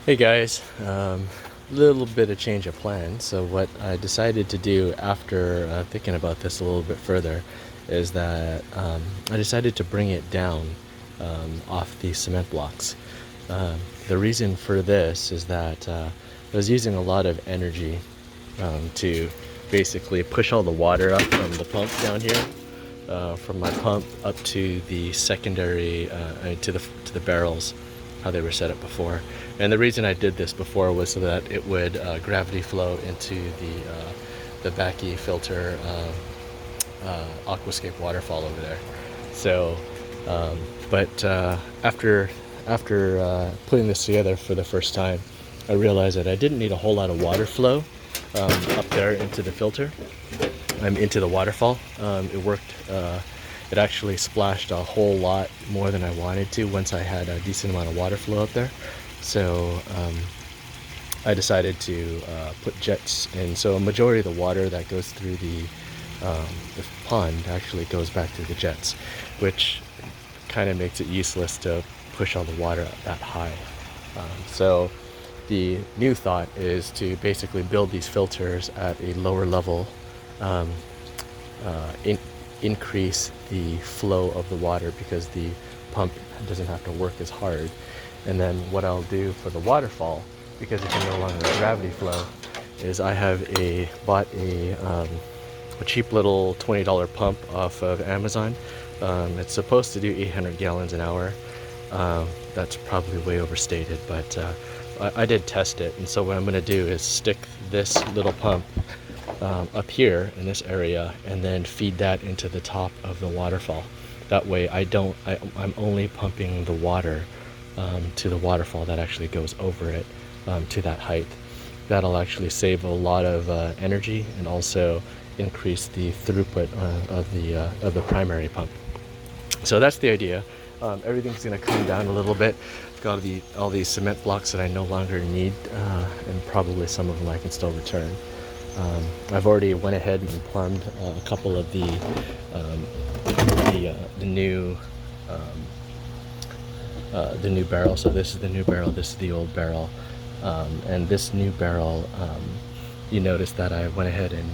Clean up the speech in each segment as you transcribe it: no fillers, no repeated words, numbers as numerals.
Hey guys, little bit of change of plan. So what I decided to do after thinking about this a little bit further is that I decided to bring it down off the cement blocks. The reason for this is that I was using a lot of energy to basically push all the water up from the pump down here, from my pump up to the secondary, to the barrels, how they were set up before. And the reason I did this before was so that it would gravity flow into the Backy filter aquascape waterfall over there. So, but after putting this together for the first time, I realized that I didn't need a whole lot of water flow up there into the filter. I'm into the waterfall. It worked. It actually splashed a whole lot more than I wanted to once I had a decent amount of water flow up there. So I decided to put jets in. So a majority of the water that goes through the pond actually goes back through the jets, which kind of makes it useless to push all the water up that high. So the new thought is to basically build these filters at a lower level, um, increase the flow of the water because the pump doesn't have to work as hard. And then what I'll do for the waterfall, because it can no longer gravity flow, is I have bought a cheap little $20 pump off of Amazon. It's supposed to do 800 gallons an hour. That's probably way overstated, but I did test it. And so what I'm going to do is stick this little pump up here in this area and then feed that into the top of the waterfall. That way I'm only pumping the water to the waterfall that actually goes over it, to that height. That'll actually save a lot of energy and also increase the throughput of the primary pump. So that's the idea. Everything's going to come down a little bit. I've got all these cement blocks that I no longer need, and probably some of them I can still return. I've already went ahead and plumbed a couple of the new barrel. So this is the new barrel. This is the old barrel, and this new barrel. You notice that I went ahead and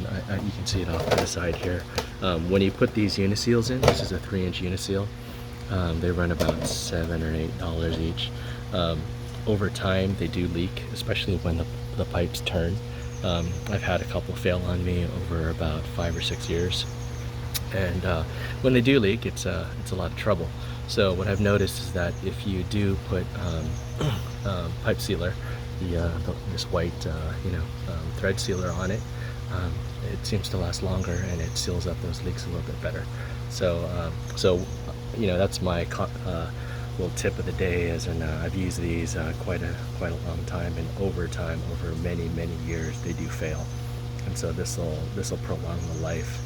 you can see it off to the side here. When you put these uniseals in, this is a 3-inch uniseal. They run about $7 or $8 each. Over time, they do leak, especially when the pipes turn. I've had a couple fail on me over about 5 or 6 years, and when they do leak, it's a lot of trouble. So what I've noticed is that if you do put pipe sealer, this white thread sealer on it, it seems to last longer and it seals up those leaks a little bit better. So that's my little tip of the day. I've used these quite a long time, and over many years, they do fail, and so this will prolong the life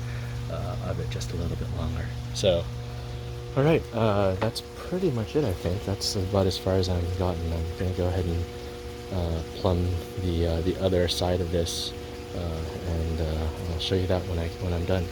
of it just a little bit longer. So, all right, that's pretty much it. I think that's about as far as I've gotten. I'm gonna go ahead and plumb the other side of this, and I'll show you that when I'm done.